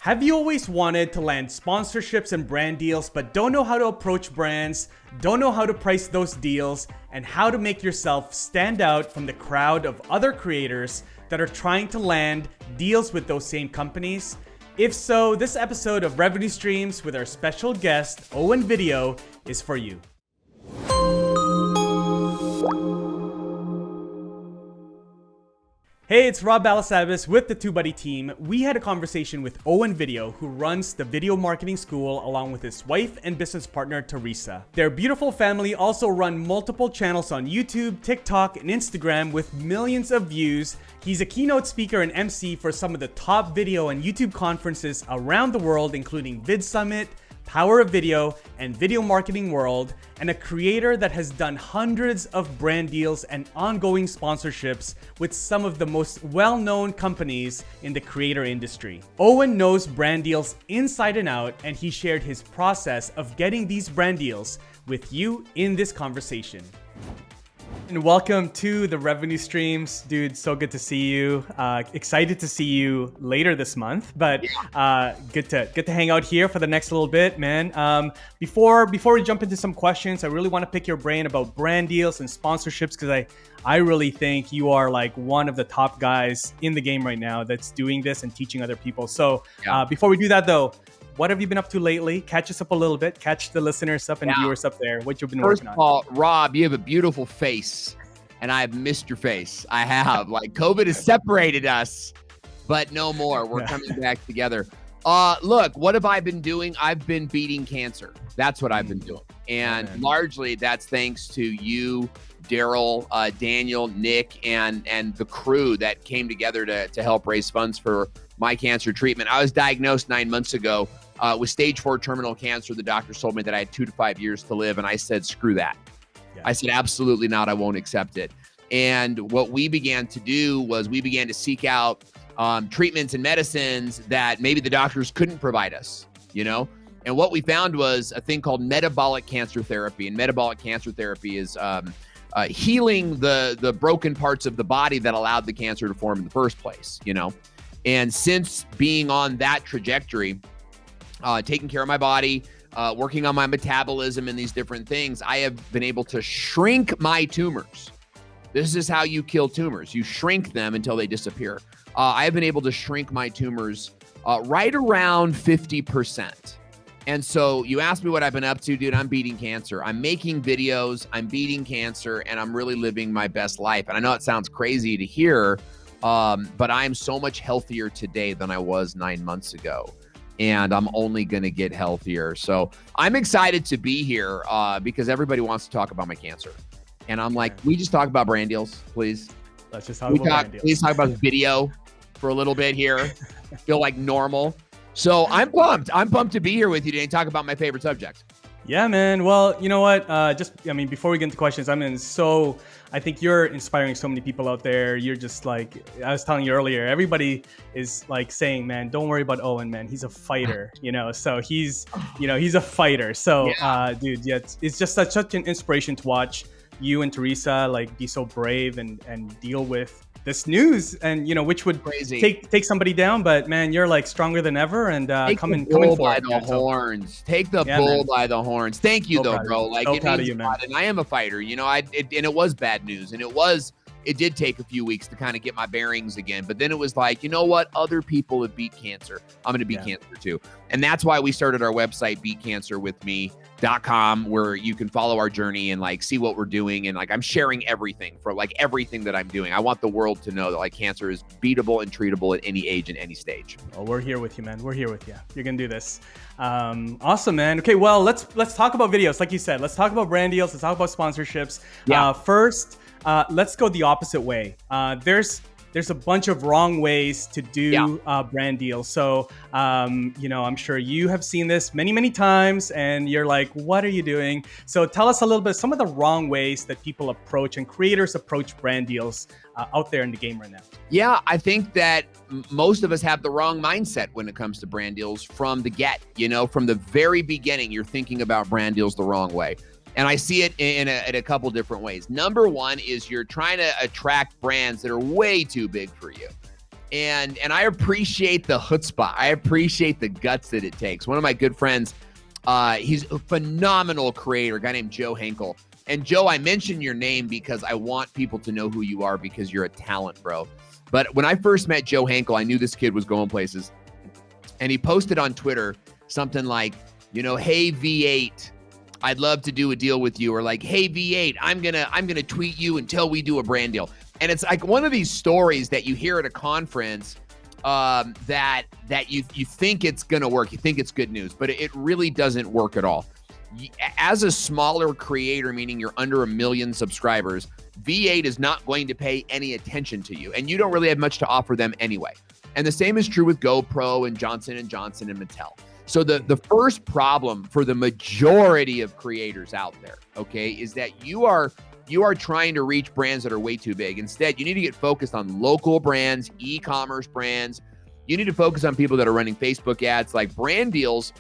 Have you always wanted to land sponsorships and brand deals, but don't know how to approach brands, don't know how to price those deals, and how to make yourself stand out from the crowd of other creators that are trying to land deals with those same companies? If so, this episode of Revenue Streams with our special guest, Owen Video, is for you. Hey, it's Rob Balasabas with the TubeBuddy team. We had a conversation with Owen Video, who runs the Video Marketing School along with his wife and business partner, Teresa. Their beautiful family also run multiple channels on YouTube, TikTok, and Instagram with millions of views. He's a keynote speaker and MC for some of the top video and YouTube conferences around the world, including VidSummit, Power of Video, and Video Marketing World, and a creator that has done hundreds of brand deals and ongoing sponsorships with some of the most well-known companies in the creator industry. Owen knows brand deals inside and out, and he shared his process of getting these brand deals with you in this conversation. And welcome to the Revenue Streams. Dude, so good to see you. Excited to see you later this month, but good to hang out here for the next little bit, man. Before we jump into some questions, I really want to pick your brain about brand deals and sponsorships, because I really think you are like one of the top guys in the game right now that's doing this and teaching other people. So before we do that though, what have you been up to lately? Catch us up a little bit. Catch the listeners up and viewers up there. What you've been working on. First of all, Rob, you have a beautiful face, and I've missed your face. I have. Like, COVID has separated us, but no more. We're coming back together. Look, what have I been doing? I've been beating cancer. That's what I've been doing. And largely that's thanks to you, Daryl, Daniel, Nick, and the crew that came together to help raise funds for my cancer treatment. I was diagnosed 9 months ago with stage 4 terminal cancer. The doctor told me that I had 2 to 5 years to live. And I said, screw that. I said, absolutely not. I won't accept it. And what we began to do was we began to seek out treatments and medicines that maybe the doctors couldn't provide us, you know? And what we found was a thing called metabolic cancer therapy. And metabolic cancer therapy is healing the broken parts of the body that allowed the cancer to form in the first place, you know? And since being on that trajectory, taking care of my body, working on my metabolism and these different things, I have been able to shrink my tumors. This is how you kill tumors. You shrink them until they disappear. I have been able to shrink my tumors right around 50%. And so you asked me what I've been up to, dude. I'm beating cancer. I'm making videos. I'm beating cancer, and I'm really living my best life. And I know it sounds crazy to hear, but I'm so much healthier today than I was 9 months ago. And I'm only going to get healthier. So I'm excited to be here because everybody wants to talk about my cancer. And I'm like, can we just talk about brand deals, please? Let's just talk about brand deals. Please talk about video for a little bit here. Feel like normal. So I'm pumped. I'm pumped to be here with you today and talk about my favorite subject. Yeah, man. Well, you know what? Before we get into questions, I think you're inspiring so many people out there. You're just like, I was telling you earlier, everybody is like saying, man, don't worry about Owen, man. He's a fighter, you know? So he's a fighter. So, dude, it's just such an inspiration to watch you and Teresa like be so brave and deal with this news, and which would take somebody down, but man, you're like stronger than ever, and coming by the horns. Take the bull by the horns. Thank you, though, bro. Like, it means a lot, and I am a fighter. You know, and it was bad news, and it did take a few weeks to kind of get my bearings again. But then it was like, you know what? Other people have beat cancer. I'm going to beat cancer too. And that's why we started our website, beatcancerwithme.com, where you can follow our journey and like see what we're doing. And like, I'm sharing everything that I'm doing. I want the world to know that like cancer is beatable and treatable at any age and any stage. Oh, we're here with you, man. We're here with you. You're going to do this. Awesome, man. Okay. Well, let's talk about videos. Like you said, let's talk about brand deals. Let's talk about sponsorships. First, let's go the opposite way. There's a bunch of wrong ways to do brand deals. So, I'm sure you have seen this many, many times, and you're like, what are you doing? So tell us a little bit, some of the wrong ways that people approach and creators approach brand deals out there in the game right now. Yeah, I think that most of us have the wrong mindset when it comes to brand deals from the get. From the very beginning, you're thinking about brand deals the wrong way. And I see it in a couple different ways. Number one is you're trying to attract brands that are way too big for you. And I appreciate the chutzpah. I appreciate the guts that it takes. One of my good friends, he's a phenomenal creator, a guy named Joe Henkel. And Joe, I mention your name because I want people to know who you are because you're a talent, bro. But when I first met Joe Henkel, I knew this kid was going places. And he posted on Twitter something like, hey, V8, I'd love to do a deal with you. Or like, hey, V8, I'm gonna tweet you until we do a brand deal. And it's like one of these stories that you hear at a conference that you think it's going to work. You think it's good news, but it really doesn't work at all. As a smaller creator, meaning you're under 1 million subscribers, V8 is not going to pay any attention to you, and you don't really have much to offer them anyway. And the same is true with GoPro and Johnson & Johnson and Mattel. So the first problem for the majority of creators out there, okay, is that you are trying to reach brands that are way too big. Instead, you need to get focused on local brands, e-commerce brands. You need to focus on people that are running Facebook ads. Like, brand deals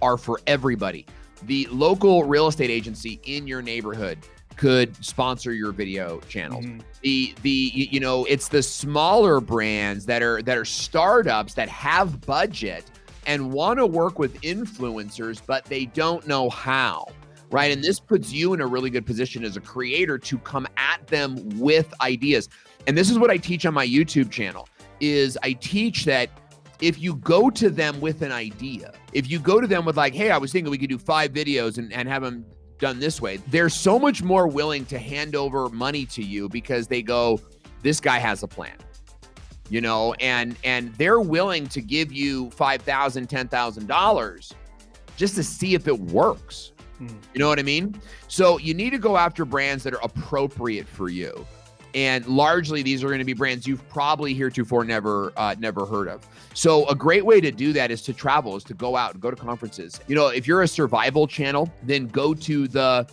are for everybody. The local real estate agency in your neighborhood could sponsor your video channels. Mm-hmm. It's the smaller brands that are startups that have budget and want to work with influencers, but they don't know how. Right. And this puts you in a really good position as a creator to come at them with ideas. And this is what I teach on my YouTube channel, is I teach that if you go to them with an idea, if you go to them with like, hey, I was thinking we could do 5 videos and have them done this way, they're so much more willing to hand over money to you because they go, this guy has a plan, and they're willing to give you $5,000, $10,000 just to see if it works. You know what I mean? So you need to go after brands that are appropriate for you. And largely, these are going to be brands you've probably heretofore never heard of. So a great way to do that is to travel, is to go out and go to conferences. If you're a survival channel, then go to the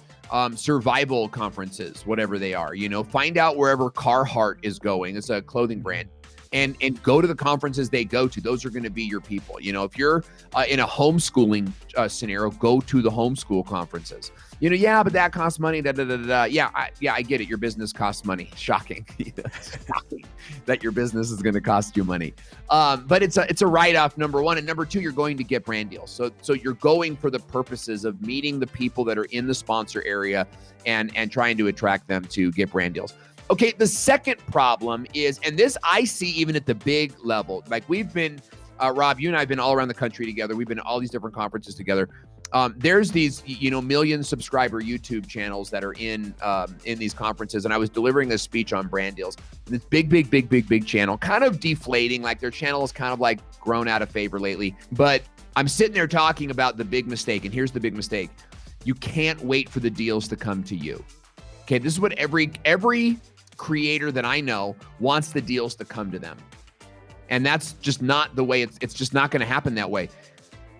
survival conferences, whatever they are. Find out wherever Carhartt is going. It's a clothing brand. And go to the conferences they go to. Those are going to be your people. If you're in a homeschooling scenario, go to the homeschool conferences. Yeah, but that costs money. Yeah, I get it. Your business costs money. Shocking. Shocking that your business is going to cost you money. But it's a write-off, number one. And number two, you're going to get brand deals. So you're going for the purposes of meeting the people that are in the sponsor area and trying to attract them to get brand deals. Okay, the second problem is, and this I see even at the big level, like we've been, Rob, you and I have been all around the country together. We've been at all these different conferences together. There's these, million subscriber YouTube channels that are in these conferences. And I was delivering a speech on brand deals. And this big channel, kind of deflating, like their channel is kind of like grown out of favor lately. But I'm sitting there talking about the big mistake. And here's the big mistake. You can't wait for the deals to come to you. Okay, this is what every creator that I know wants the deals to come to them. And that's just not the way it's just not going to happen that way.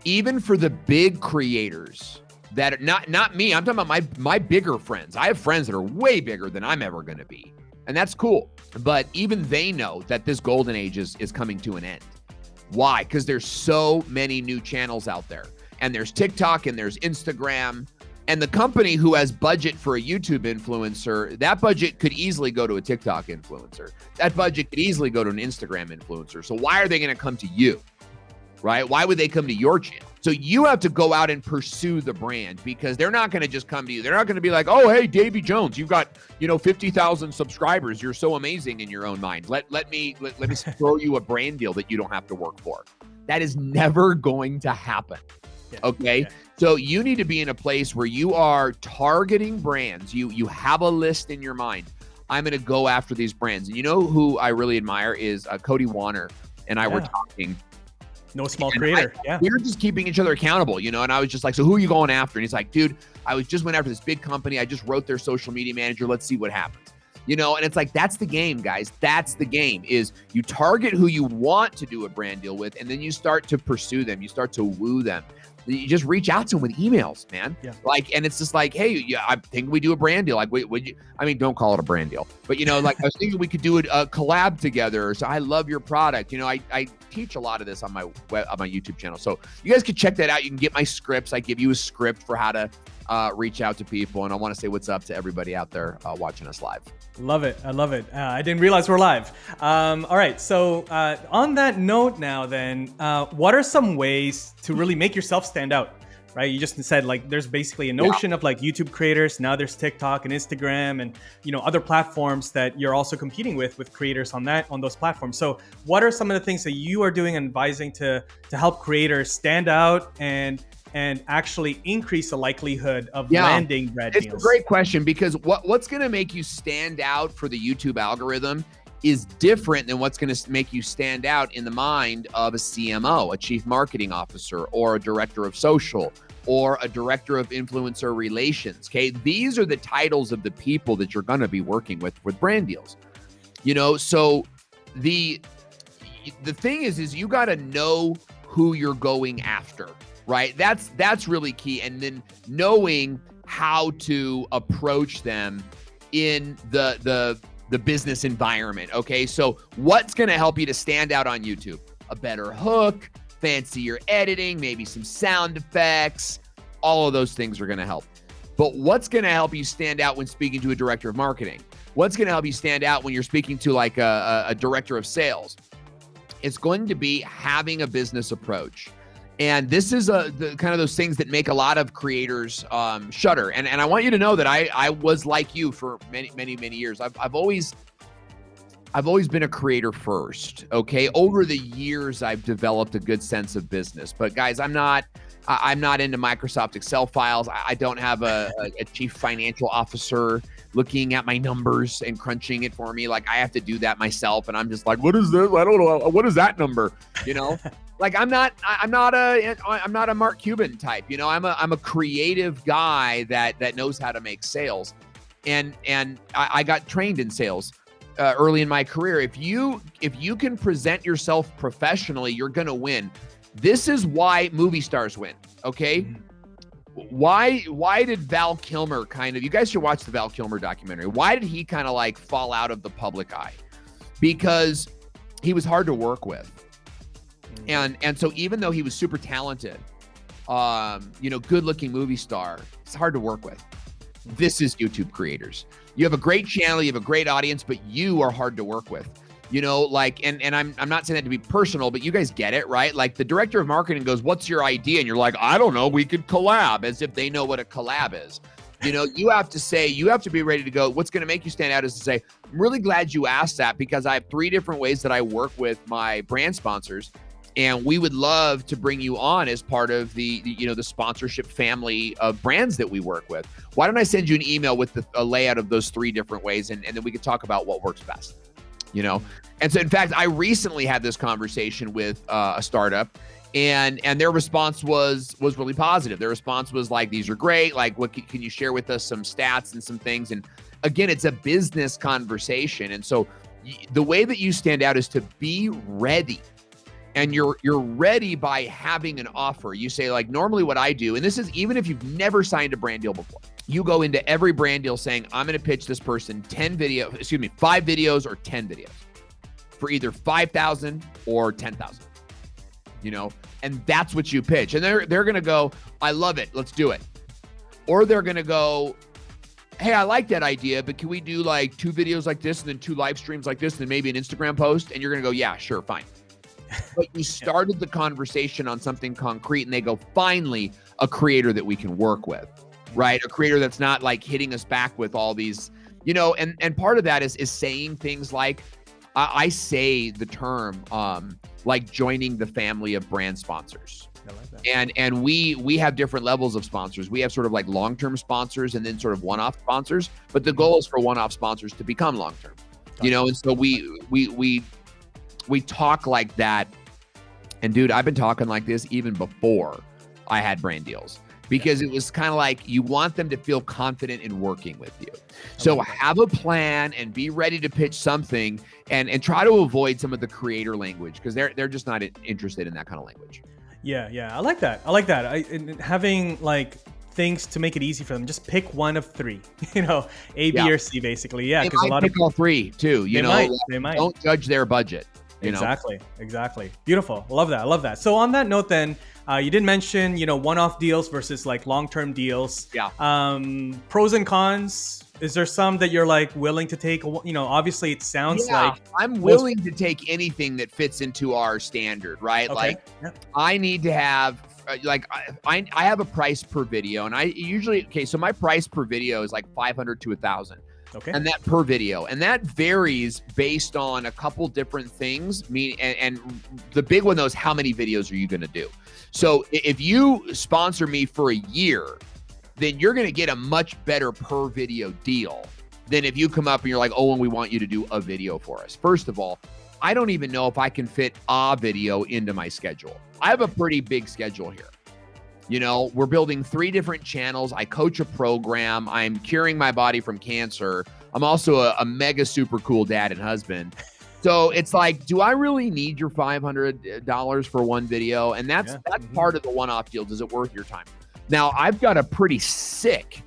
Even for the big creators that are not me, I'm talking about my bigger friends. I have friends that are way bigger than I'm ever going to be. And that's cool. But even they know that this golden age is coming to an end. Why? Because there's so many new channels out there. And there's TikTok and there's Instagram. And the company who has budget for a YouTube influencer, that budget could easily go to a TikTok influencer. That budget could easily go to an Instagram influencer. So why are they going to come to you, right? Why would they come to your channel? So you have to go out and pursue the brand, because they're not going to just come to you. They're not going to be like, oh, hey, Davy Jones, you've got, 50,000 subscribers. You're so amazing in your own mind. Let me throw you a brand deal that you don't have to work for. That is never going to happen. Yeah, okay. Yeah. So you need to be in a place where you are targeting brands. You have a list in your mind. I'm going to go after these brands. And you know who I really admire is Cody Warner and I were talking. No small creator. We were just keeping each other accountable, and I was just like, so who are you going after? And he's like, dude, I just went after this big company. I just wrote their social media manager. Let's see what happens. And it's like, that's the game, guys. That's the game, is you target who you want to do a brand deal with, and then you start to pursue them. You start to woo them. You just reach out to them with emails, man. Yeah. And it's just like, hey, I think we do a brand deal. Like, would you? I mean, don't call it a brand deal, but I was thinking we could do a collab together. So I love your product. I teach a lot of this on my YouTube channel, so you guys can check that out. You can get my scripts. I give you a script for how to reach out to people. And I want to say what's up to everybody out there watching us live. Love it. I love it. I didn't realize we're live. All right. So on that note now then, what are some ways to really make yourself stand out? Right? You just said like there's basically a notion of like YouTube creators. Now there's TikTok and Instagram and other platforms that you're also competing with creators on those platforms. So what are some of the things that you are doing and advising to help creators stand out and actually increase the likelihood of landing brand deals? It's a great question, because what's going to make you stand out for the YouTube algorithm is different than what's going to make you stand out in the mind of a CMO, a chief marketing officer, or a director of social, or a director of influencer relations. Okay, these are the titles of the people that you're going to be working with brand deals. So the thing is you got to know who you're going after, right? That's really key. And then knowing how to approach them in the business environment. Okay, so what's going to help you to stand out on YouTube? A better hook, fancier editing, maybe some sound effects. All of those things are going to help. But what's going to help you stand out when speaking to a director of marketing? What's going to help you stand out when you're speaking to like a director of sales? It's going to be having a business approach. And this is the kind of those things that make a lot of creators shudder. And I want you to know that I was like you for many, many, many years. I've always been a creator first. Okay. Over the years, I've developed a good sense of business. But guys, I'm not into Microsoft Excel files. I don't have a chief financial officer looking at my numbers and crunching it for me. Like I have to do that myself. And I'm just like, what is this? I don't know. What is that number? Like I'm not a Mark Cuban type. I'm a creative guy that knows how to make sales. And I got trained in sales early in my career. If you can present yourself professionally, you're going to win. This is why movie stars win. Okay. Why did Val Kilmer you guys should watch the Val Kilmer documentary. Why did he kind of like fall out of the public eye? Because he was hard to work with. And so even though he was super talented, good looking movie star, it's hard to work with. This is YouTube creators. You have a great channel, you have a great audience, but you are hard to work with. And I'm not saying that to be personal, but you guys get it, right? Like the director of marketing goes, "What's your idea?" And you're like, "I don't know, we could collab," as if they know what a collab is. You have to be ready to go. What's going to make you stand out is to say, "I'm really glad you asked that, because I have 3 different ways that I work with my brand sponsors. And we would love to bring you on as part of the sponsorship family of brands that we work with. Why don't I send you an email with a layout of those 3 different ways, and then we can talk about what works best." And so in fact, I recently had this conversation with a startup, and their response was really positive. Their response was like, "These are great. Like, what can you share with us some stats and some things?" And again, it's a business conversation. And so the way that you stand out is to be ready. And you're ready by having an offer. You say, like, normally what I do, and this is even if you've never signed a brand deal before, you go into every brand deal saying, "I'm going to pitch this person 5 videos or 10 videos for either 5,000 or 10,000, and that's what you pitch." And they're going to go, "I love it. Let's do it." Or they're going to go, "Hey, I like that idea, but can we do like 2 videos like this and then 2 live streams like this and then maybe an Instagram post?" And you're going to go, "Yeah, sure. Fine." But you started the conversation on something concrete, and they go, "Finally, a creator that we can work with," right? A creator that's not like hitting us back with all these, and part of that is saying things like, I say the term, like joining the family of brand sponsors. I like that. And we have different levels of sponsors. We have sort of like long-term sponsors and then sort of one-off sponsors, but the goal is for one-off sponsors to become long-term, and so we talk like that. And dude, I've been talking like this even before I had brand deals, because it was kind of like you want them to feel confident in working with you. So have a plan and be ready to pitch something, and try to avoid some of the creator language, because they're just not interested in that kind of language. Yeah. I like that. And having like things to make it easy for them. Just pick one of 3, A, B, or C, basically. Yeah. Because a lot of all 3 too, they might. Don't judge their budget. Exactly. Beautiful. I love that. So on that note then, You did mention, one-off deals versus like long-term deals. Yeah. Pros and cons. Is there some that you're like willing to take? Obviously it sounds like I'm willing to take anything that fits into our standard, right? Okay. Like I need to have I have a price per video, and I usually so my price per video is like 500 to 1,000. Okay. And that per video, and that varies based on a couple different things. And the big one though is how many videos are you going to do? So if you sponsor me for a year, then you're going to get a much better per video deal than if you come up and you're like, oh, and we want you to do a video for us. First of all, I don't even know if I can fit a video into my schedule. I have a pretty big schedule here. We're building 3 different channels. I coach a program. I'm curing my body from cancer. I'm also a mega super cool dad and husband. So it's like, do I really need your $500 for one video? And that's part of the one-off deals. Is it worth your time? Now, I've got a pretty sick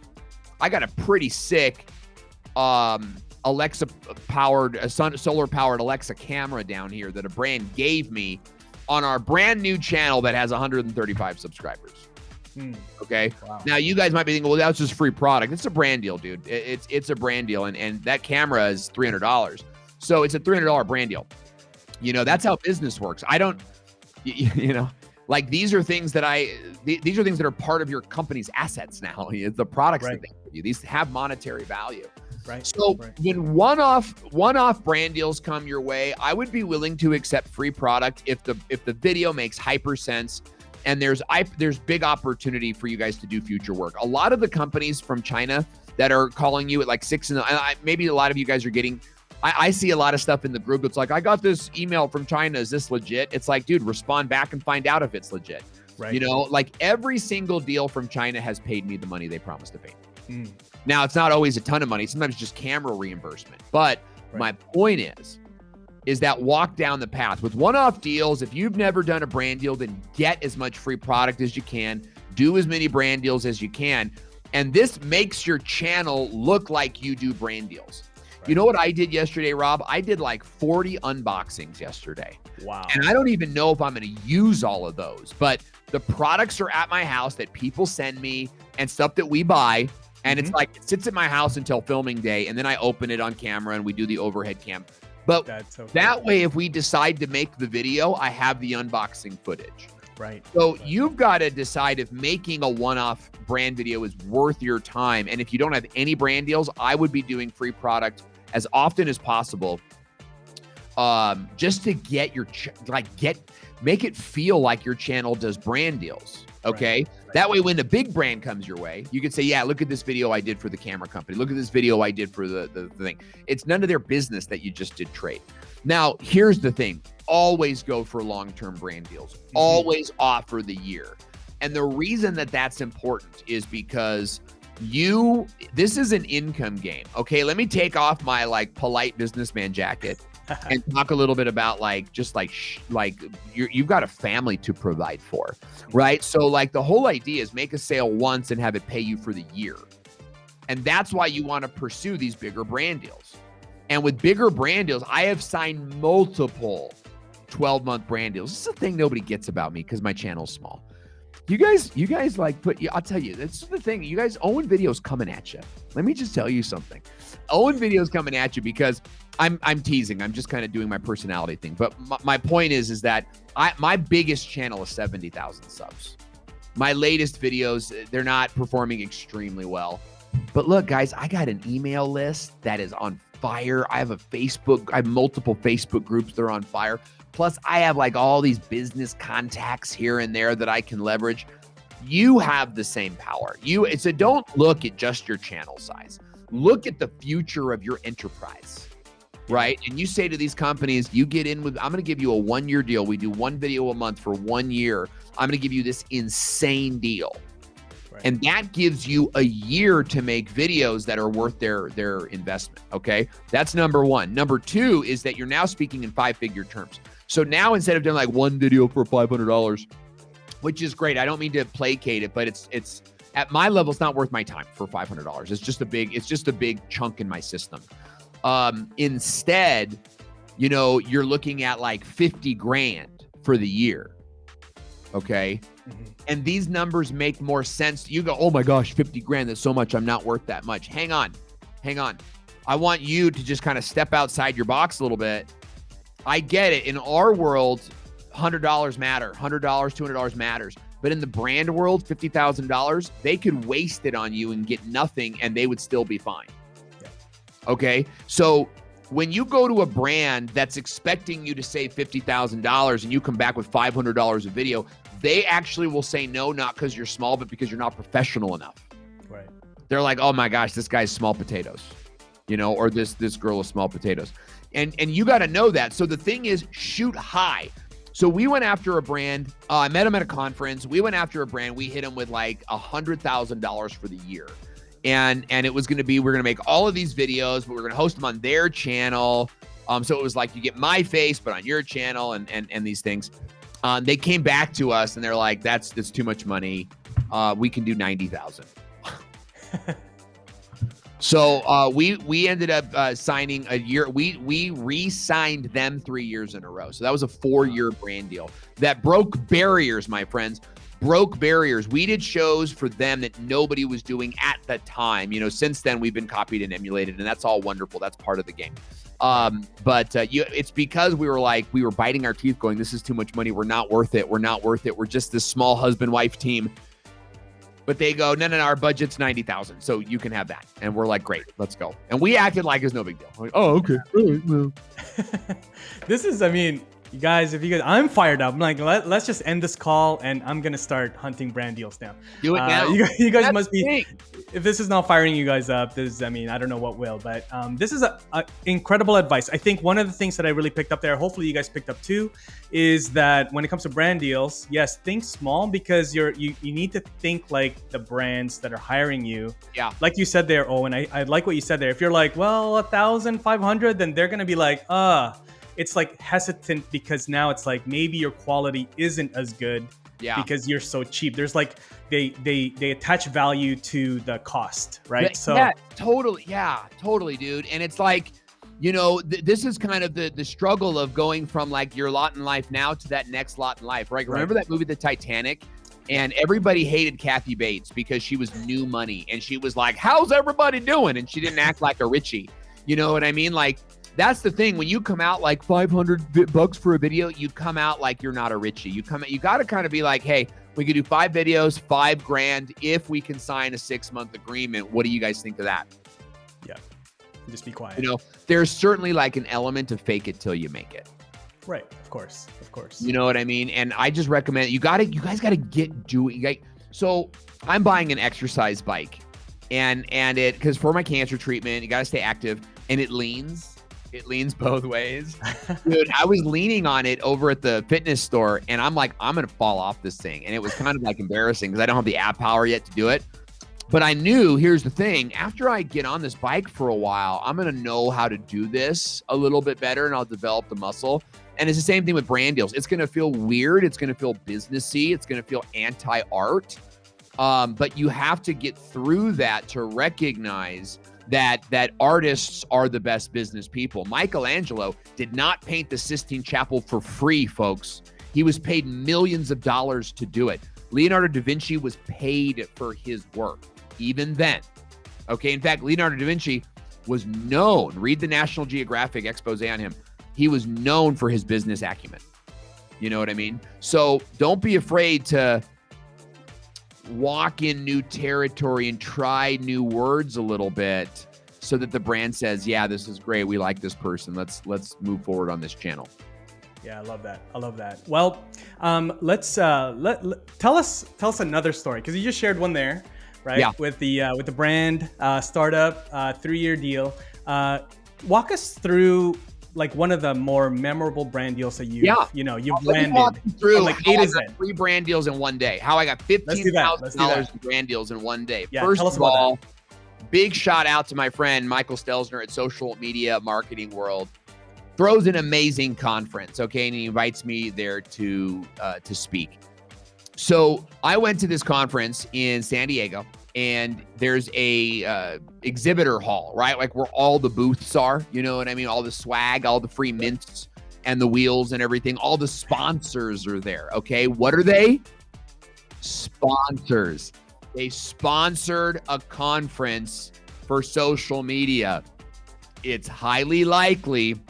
Alexa powered, solar powered Alexa camera down here that a brand gave me on our brand new channel that has 135 subscribers. Okay. Wow. Now you guys might be thinking, well, that's just free product. It's a brand deal, dude. It's a brand deal. And that camera is $300. So it's a $300 brand deal. That's how business works. I don't, like these are things that are part of your company's assets now. The products that they give you. These have monetary value. Right. So when one-off brand deals come your way, I would be willing to accept free product if the video makes hyper sense and there's big opportunity for you guys to do future work. A lot of the companies from China that are calling you at like 6 maybe a lot of you guys are getting. I see a lot of stuff in the group. It's like, I got this email from China. Is this legit? It's like, dude, respond back and find out if it's legit. Right. Like every single deal from China has paid me the money they promised to pay me. Now, it's not always a ton of money. Sometimes just camera reimbursement. But my point is that walk down the path. With one-off deals, if you've never done a brand deal, then get as much free product as you can. Do as many brand deals as you can. And this makes your channel look like you do brand deals. You know what I did yesterday, Rob? I did like 40 unboxings yesterday. Wow. And I don't even know if I'm going to use all of those, but the products are at my house that people send me and stuff that we buy. And it's like, it sits at my house until filming day. And then I open it on camera and we do the overhead cam. But that way, if we decide to make the video, I have the unboxing footage. Right. So you've got to decide if making a one-off brand video is worth your time. And if you don't have any brand deals, I would be doing free product as often as possible, just to get your make it feel like your channel does brand deals. Okay. Right. That way, when the big brand comes your way, you can say, yeah, look at this video I did for the camera company. Look at this video I did for the thing. It's none of their business that you just did trade. Now, here's the thing. Always go for long-term brand deals. Always offer the year. And the reason that that's important is because this is an income game. Okay, let me take off my like polite businessman jacket and talk a little bit about you've got a family to provide for, right? So like the whole idea is make a sale once and have it pay you for the year. And that's why you want to pursue these bigger brand deals. And with bigger brand deals, I have signed multiple 12-month brand deals. This is a thing nobody gets about me because my channel's small. You guys I'll tell you, that's the thing. You guys, Owen Video's coming at you. Let me just tell you something. Owen Video's coming at you because I'm teasing. I'm just kind of doing my personality thing. But my point is that my biggest channel is 70,000 subs. My latest videos, they're not performing extremely well. But look, guys, I got an email list that is on fire. I have multiple Facebook groups that are on fire. Plus, I have like all these business contacts here and there that I can leverage. You have the same power. So don't look at just your channel size. Look at the future of your enterprise, right? And you say to these companies, I'm going to give you a 1-year deal. We do 1 video a month for 1 year. I'm going to give you this insane deal. Right. And that gives you a year to make videos that are worth their investment, okay? That's number one. Number two is that you're now speaking in 5-figure terms. So now instead of doing like 1 video for $500, which is great. I don't mean to placate it, but it's at my level, it's not worth my time for $500. It's just a big chunk in my system. Instead, you're looking at like 50 grand for the year. Okay. And these numbers make more sense. You go, oh my gosh, 50 grand, that's so much. I'm not worth that much. Hang on. I want you to just kind of step outside your box a little bit. I get it. In our world, $100 matter. $100, $200 matters. But in the brand world, $50,000, they could waste it on you and get nothing and they would still be fine. Yeah. Okay. So when you go to a brand that's expecting you to save $50,000 and you come back with $500 of video, they actually will say no, not because you're small, but because you're not professional enough. Right. They're like, oh my gosh, this guy's small potatoes, or this girl is small potatoes. And you got to know that. So the thing is, shoot high. So we went after a brand. I met him at a conference. We went after a brand. We hit him with like $100,000 for the year. And it was going to be, we're going to make all of these videos, but we're going to host them on their channel. So it was like, you get my face, but on your channel and these things. They came back to us and they're like, that's too much money. We can do 90,000. So we ended up signing a year. We re-signed them 3 years in a row. So that was a 4-year brand deal that broke barriers, my friends. Broke barriers. We did shows for them that nobody was doing at the time. Since then we've been copied and emulated, and that's all wonderful. That's part of the game. But it's because we were biting our teeth going, this is too much money. We're not worth it. We're just this small husband-wife team. But they go, no, our budget's 90,000. So you can have that. And we're like, great, let's go. And we acted like it's no big deal. Like, oh, okay. This is, you guys, I'm fired up. I'm like, let's just end this call and I'm going to start hunting brand deals now. Do it now. You guys must be, if this is not firing you guys up, I don't know what will, but this is a incredible advice. I think one of the things that I really picked up there, hopefully you guys picked up too, is that when it comes to brand deals, yes, think small because you need to think like the brands that are hiring you. Yeah. Like you said there, Owen, I like what you said there. If you're like, well, 1,500, then they're going to be like, it's like hesitant because now it's like maybe your quality isn't as good because you're so cheap. There's like they attach value to the cost, right? Totally, dude. And it's like, this is kind of the struggle of going from like your lot in life now to that next lot in life, right? Remember that movie, The Titanic? And everybody hated Kathy Bates because she was new money and she was like, how's everybody doing? And she didn't act like a Richie. You know what I mean? Like, that's the thing. When you come out like $500 for a video, you come out like you're not a Richie. You got to kind of be like, hey, we could do 5 videos, $5,000 if we can sign a 6-month agreement. What do you guys think of that? Yeah. Just be quiet. There's certainly like an element of fake it till you make it. Right. Of course. You know what I mean? And I just recommend you guys got to get doing. So I'm buying an exercise bike and because for my cancer treatment, you got to stay active and it leans. It leans both ways. Dude, I was leaning on it over at the fitness store and I'm like, I'm going to fall off this thing. And it was kind of like embarrassing because I don't have the app power yet to do it. But I knew, here's the thing, after I get on this bike for a while, I'm going to know how to do this a little bit better and I'll develop the muscle. And it's the same thing with brand deals. It's going to feel weird. It's going to feel businessy. It's going to feel anti-art. But you have to get through that to recognize that artists are the best business people. Michelangelo did not paint the Sistine Chapel for free, folks. He was paid millions of dollars to do it. Leonardo da Vinci was paid for his work, even then. Okay, in fact, Leonardo da Vinci was known, read the National Geographic expose on him, he was known for his business acumen. You know what I mean? So don't be afraid to walk in new territory and try new words a little bit so that the brand says, yeah, this is great. We like this person. Let's move forward on this channel. Yeah, I love that. Well, let's tell us another story because you just shared one there, right? Yeah. With the brand startup 3-year deal. Walk us through like one of the more memorable brand deals that you've landed through like A to Z. 3 brand deals in one day. How I got $15,000 in brand deals in one day. Yeah, First of all, big shout out to my friend Michael Stelzner at Social Media Marketing World. Throws an amazing conference, okay, and he invites me there to speak. So I went to this conference in San Diego, and there's a exhibitor hall, right? Like where all the booths are, you know what I mean? All the swag, all the free mints. and the wheels and everything. All the sponsors are there. Okay. What are they? Sponsors. They sponsored a conference for social media. It's highly likely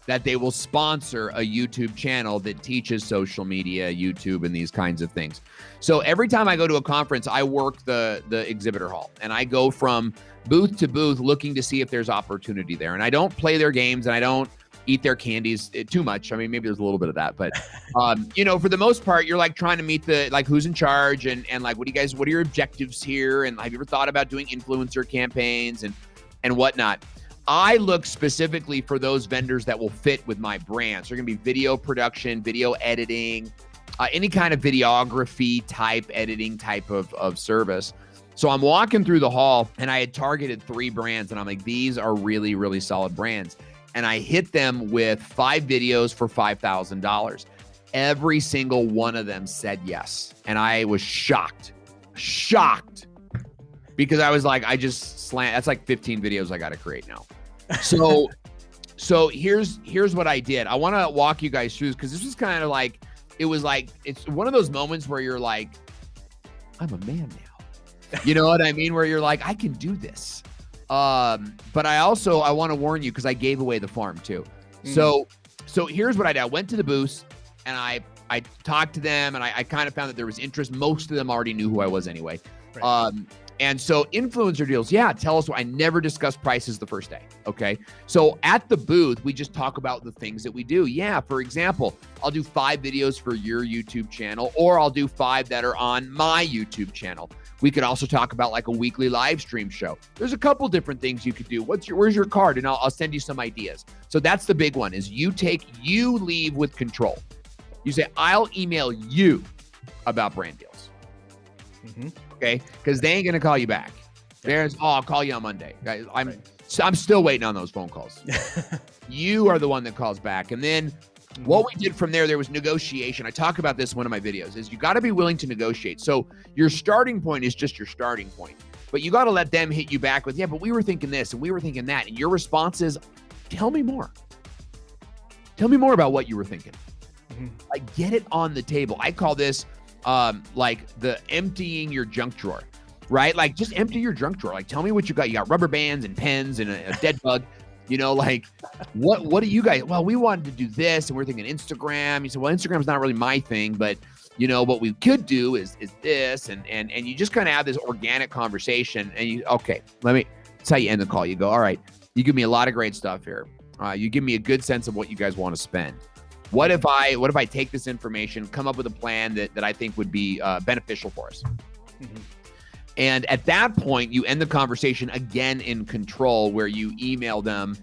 that they will sponsor a YouTube channel that teaches social media, YouTube, and these kinds of things. So every time I go to a conference, I work the exhibitor hall, and I go from booth to booth looking to see if there's opportunity there. And I don't play their games, and I don't eat their candies too much. I mean, maybe there's a little bit of that, but for the most part, you're like trying to meet the, like, who's in charge and like, what are your objectives here? And have you ever thought about doing influencer campaigns and whatnot? I look specifically for those vendors that will fit with my brand. So they're going to be video production, video editing, any kind of videography type, editing type of service. So I'm walking through the hall, and I had targeted 3 brands, and I'm like, these are really, really solid brands. And I hit them with 5 videos for $5,000. Every single one of them said yes. And I was shocked, because I was like, that's like 15 videos I got to create now. So here's what I did. I want to walk you guys through this, because this was kind of like, it's one of those moments where you're like, I'm a man now. You know what I mean? Where you're like, I can do this. But I want to warn you, because I gave away the farm too. So here's what I did. I went to the booth, and I talked to them, and I kind of found that there was interest. Most of them already knew who I was anyway. Right. And so influencer deals, tell us. I never discuss prices the first day. Okay. So at the booth, we just talk about the things that we do. Yeah. For example, I'll do 5 videos for your YouTube channel, or I'll do 5 that are on my YouTube channel. We could also talk about like a weekly live stream show. There's a couple different things you could do. Where's your card? And I'll send you some ideas. So that's the big one, is you leave with control. You say, I'll email you about brand deals. Mm-hmm. Okay, because they ain't gonna call you back. I'll call you on Monday. Guys, I'm still waiting on those phone calls. You are the one that calls back. And then what we did from there was negotiation. I talk about this in one of my videos, is you got to be willing to negotiate. So your starting point is just your starting point, but you got to let them hit you back with, but we were thinking this and we were thinking that. And your response is, tell me more. Tell me more about what you were thinking. Mm-hmm. Like, get it on the table. I call this like the emptying your junk drawer, right? Like, just empty your junk drawer. Like, tell me what you got. You got rubber bands and pens and a dead bug. Like, what do you guys? Well, we wanted to do this, and we're thinking Instagram. You said, well, Instagram's not really my thing, but what we could do is this, and you just kind of have this organic conversation. And that's how you end the call. You go, all right, you give me a lot of great stuff here. You give me a good sense of what you guys want to spend. What if I take this information, come up with a plan that I think would be beneficial for us? Mm-hmm. And at that point, you end the conversation again in control, where you email them.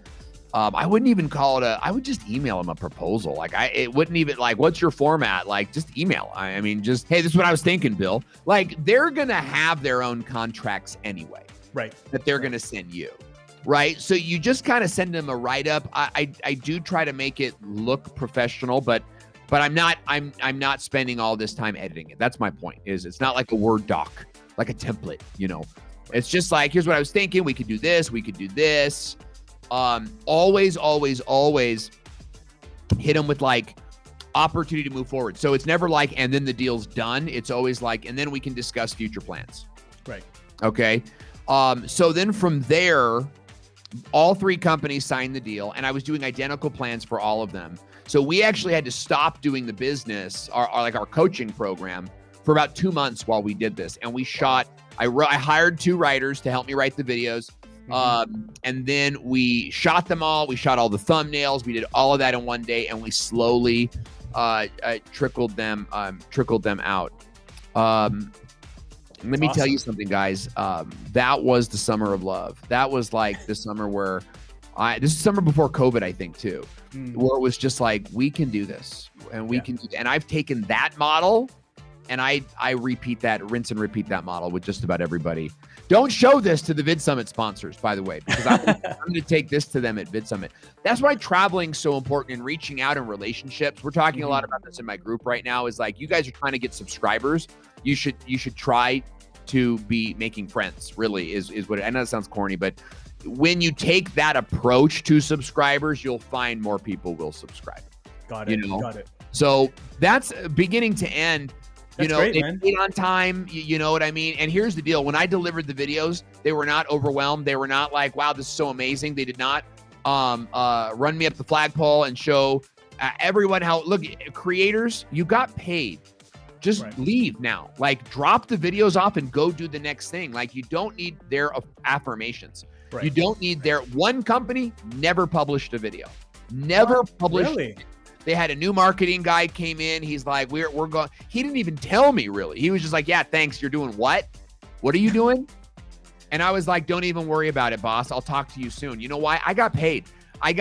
I wouldn't even call it I would just email them a proposal. Like, it wouldn't even, like, what's your format? Like, just email. I mean, just, hey, this is what I was thinking, Bill. Like, they're going to have their own contracts anyway. Right. That they're going to send you. Right. So you just kind of send them a write-up. I do try to make it look professional, but I'm not spending all this time editing it. That's my point. It's not like a Word doc, like a template, It's just like, here's what I was thinking. We could do this. We could do this. Always hit them with like opportunity to move forward. So it's never like, and then the deal's done. It's always like, and then we can discuss future plans. Right. Okay. So then from there, all 3 companies signed the deal, and I was doing identical plans for all of them. So we actually had to stop doing the business, our coaching program, for about 2 months while we did this. And we shot, I hired 2 writers to help me write the videos. Mm-hmm. And then we shot them all. We shot all the thumbnails. We did all of that in one day, and we slowly trickled them out. Let me tell you something, guys. That was the summer of love. That was like the summer where this is summer before COVID, I think, too, where it was just like, we can do this, and we can do that. And I've taken that model, and I rinse and repeat that model with just about everybody. Don't show this to the VidSummit sponsors, by the way, because I'm going to take this to them at VidSummit. That's why traveling's so important, and reaching out in relationships. We're talking a lot about this in my group right now, is like, you guys are trying to get subscribers. You should try to be making friends, really, is what I know it sounds corny, but when you take that approach to subscribers, you'll find more people will subscribe. Got it. You know? Got it. So that's beginning to end. You That's know, great, they man. paid on time. You know what I mean? And here's the deal. When I delivered the videos, they were not overwhelmed. They were not like, wow, this is so amazing. They did not run me up the flagpole and show everyone how, look, creators, you got paid. Just leave now. Like, drop the videos off and go do the next thing. Like, you don't need their affirmations. You don't need their, one company never published a video. Never published. Really? They had a new marketing guy came in. He's like, we're going. He didn't even tell me really. He was just like, yeah, thanks. You're doing what? What are you doing? And I was like, don't even worry about it, boss. I'll talk to you soon. You know why? I got paid. I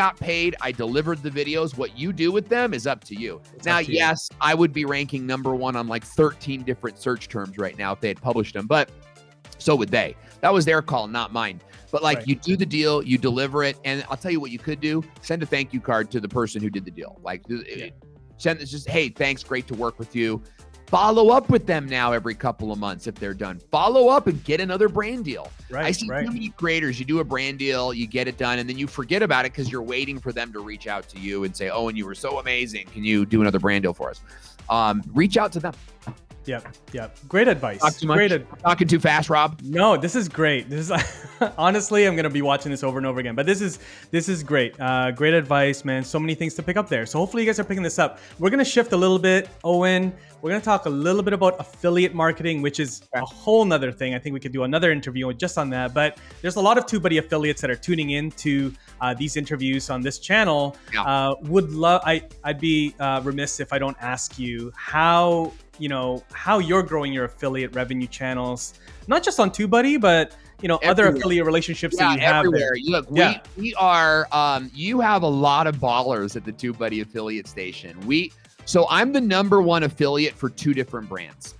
delivered the videos. What you do with them is up to you. Now, yes, I would be ranking #1 on like 13 different search terms right now if they had published them, but so would they. That was their call, not mine. But like, you do the deal, you deliver it, and I'll tell you what you could do: send a thank you card to the person who did the deal. Like, send this, just, hey, thanks, great to work with you. Follow up with them now every couple of months if they're done. Follow up and get another brand deal. I see too many creators, you do a brand deal, you get it done, and then you forget about it because you're waiting for them to reach out to you and say, oh, and you were so amazing. Can you do another brand deal for us? Reach out to them. Yep. Great advice. Talk too much. Talking too fast, Rob. No, this is great. This is honestly, I'm gonna be watching this over and over again. But this is great. Great advice, man. So many things to pick up there. So hopefully you guys are picking this up. We're gonna shift a little bit, Owen. We're gonna talk a little bit about affiliate marketing, which is a whole nother thing. I think we could do another interview just on that. But there's a lot of TubeBuddy affiliates that are tuning in to these interviews on this channel. I'd be remiss if I don't ask you how you're growing your affiliate revenue channels, not just on TubeBuddy, but other affiliate relationships that you have everywhere. Look, we are. You have a lot of ballers at the TubeBuddy affiliate station. So I'm the #1 affiliate for 2 different brands.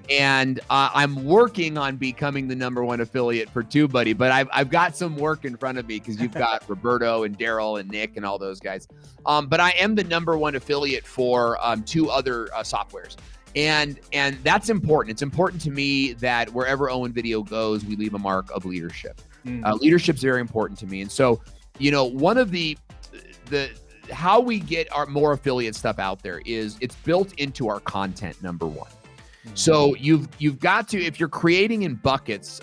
And I'm working on becoming the #1 affiliate for TubeBuddy, but I've got some work in front of me because you've got Roberto and Daryl and Nick and all those guys. But I am the #1 affiliate for 2 other softwares. And that's important. It's important to me that wherever Owen Video goes, we leave a mark of leadership. Leadership's very important to me. And so, one of the how we get our more affiliate stuff out there is it's built into our content, #1. So you've got to, if you're creating in buckets,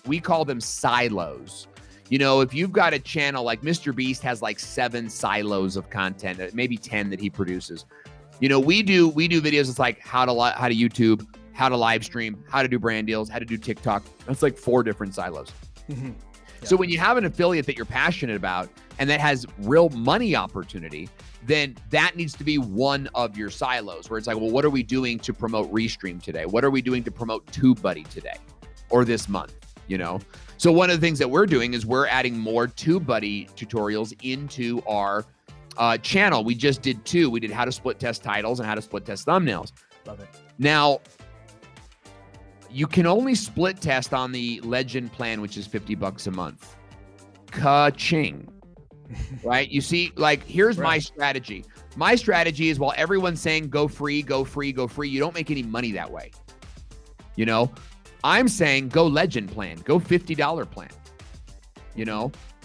we call them silos. If you've got a channel like Mr. Beast has like 7 silos of content, maybe 10 that he produces. We do videos. It's like how to YouTube, how to live stream, how to do brand deals, how to do TikTok. That's like 4 different silos. So when you have an affiliate that you're passionate about and that has real money opportunity, then that needs to be one of your silos where it's like, well, what are we doing to promote Restream today? What are we doing to promote TubeBuddy today or this month? So one of the things that we're doing is we're adding more TubeBuddy tutorials into our channel. We just did 2. We did how to split test titles and how to split test thumbnails. Love it. Now, you can only split test on the Legend plan, which is $50 a month. Ka-ching. Right? You see, like, here's my strategy. My strategy is, while everyone's saying go free, go free, go free, you don't make any money that way. I'm saying go Legend plan, go $50 plan,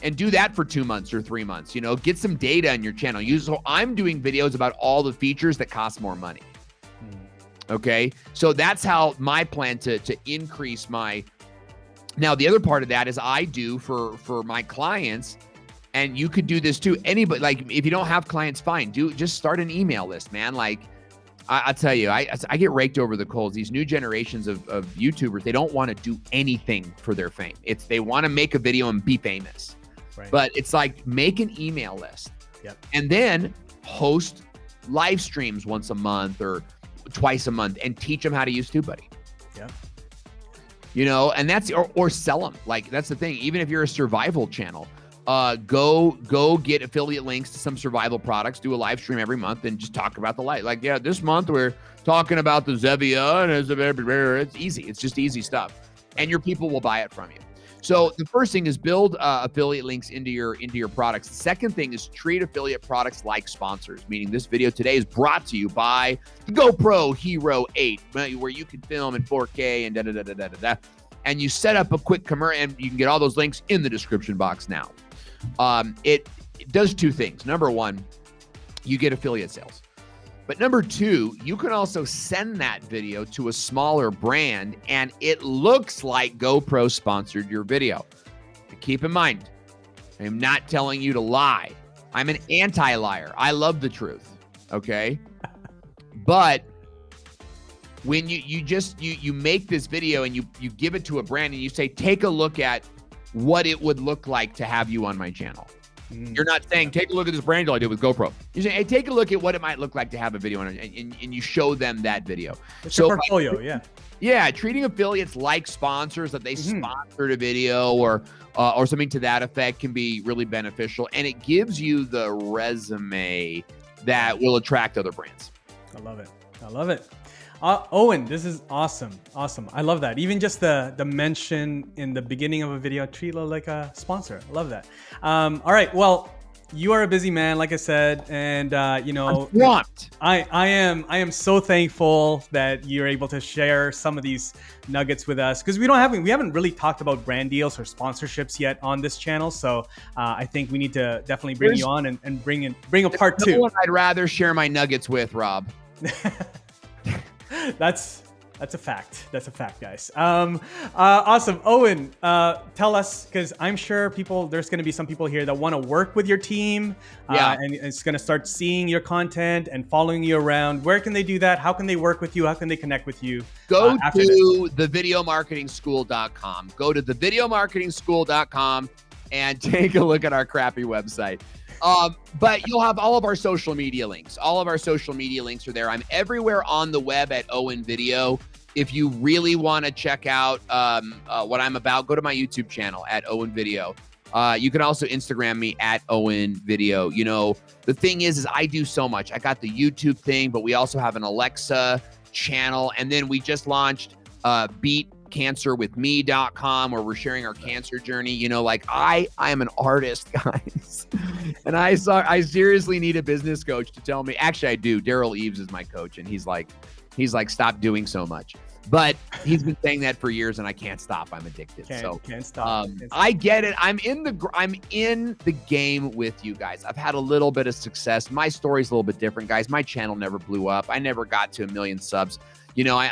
and do that for 2 months or 3 months, get some data on your channel. So I'm doing videos about all the features that cost more money. Okay. So that's how my plan to increase my, now the other part of that is I do for my clients, and you could do this too. Anybody, like, if you don't have clients, fine. Just start an email list, man. Like, I'll tell you, I get raked over the coals. These new generations of YouTubers, they don't want to do anything for their fame. They want to make a video and be famous. But it's like, make an email list and then host live streams once a month or twice a month and teach them how to use TubeBuddy. And that's, or sell them. Like, that's the thing. Even if you're a survival channel, go get affiliate links to some survival products, do a live stream every month and just talk about the light. Like, this month we're talking about the Zevia, and it's easy. It's just easy stuff. And your people will buy it from you. So the first thing is build affiliate links into your products. The second thing is treat affiliate products like sponsors, meaning this video today is brought to you by the GoPro Hero 8, where you can film in 4K and and you set up a quick commercial, and you can get all those links in the description box now. It does two things. Number one, you get affiliate sales. But number two, you can also send that video to a smaller brand, and it looks like GoPro sponsored your video. But keep in mind, I am not telling you to lie. I'm an anti-liar. I love the truth, okay? But when you make this video and you give it to a brand and you say, take a look at what it would look like to have you on my channel. You're not saying, take a look at this brand deal I did with GoPro. You're saying, hey, take a look at what it might look like to have a video on it, and you show them that video. It's your portfolio, yeah. Yeah, treating affiliates like sponsors, that they sponsored a video or something to that effect, can be really beneficial, and it gives you the resume that will attract other brands. I love it. I love it. Owen, this is awesome. Awesome. I love that. Even just the mention in the beginning of a video, treat it like a sponsor. I love that. All right. Well, you are a busy man, like I said, and you know, I'm swamped. I am so thankful that you're able to share some of these nuggets with us, because we haven't really talked about brand deals or sponsorships yet on this channel. So I think we need to definitely bring you on and bring a part two. No one I'd rather share my nuggets with, Rob. That's a fact. That's a fact, guys. Awesome. Owen, tell us, because I'm sure there's going to be some people here that want to work with your team, and it's going to start seeing your content and following you around. Where can they do that? How can they work with you? How can they connect with you? Go to thevideomarketingschool.com. Go to thevideomarketingschool.com and take a look at our crappy website. But you'll have all of our social media links. All of our social media links are there. I'm everywhere on the web at Owen Video. If you really want to check out what I'm about, go to my YouTube channel at Owen Video. You can also Instagram me at Owen Video. You know, the thing is I do so much. I got the YouTube thing, but we also have an Alexa channel. And then we just launched beatcancerwithme.com, where we're sharing our cancer journey. You know, like I am an artist, guys. And I seriously need a business coach to tell me. Actually, I do. Daryl Eves is my coach, and he's like, stop doing so much. But he's been saying that for years, and I can't stop. I'm addicted. Can't stop. I get it. I'm in the game with you guys. I've had a little bit of success. My story's a little bit different, guys. My channel never blew up. I never got to 1 million subs. You know,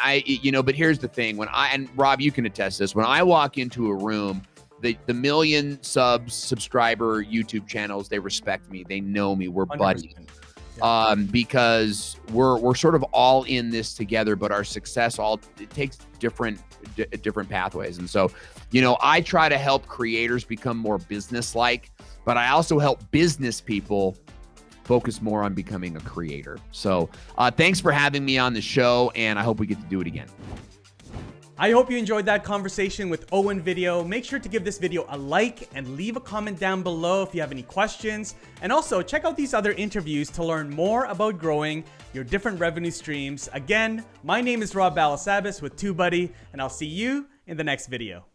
but here's the thing. And Rob, you can attest this. When I walk into a room, the 1 million subscriber YouTube channels, they respect me. They know me. We're buddies. Yeah. Because we're sort of all in this together, but our success it takes different pathways. And so, you know, I try to help creators become more business-like, but I also help business people focus more on becoming a creator. So thanks for having me on the show, and I hope we get to do it again. I hope you enjoyed that conversation with Owen Video. Make sure to give this video a like and leave a comment down below if you have any questions. And also check out these other interviews to learn more about growing your different revenue streams. Again, my name is Rob Balasabas with TubeBuddy, and I'll see you in the next video.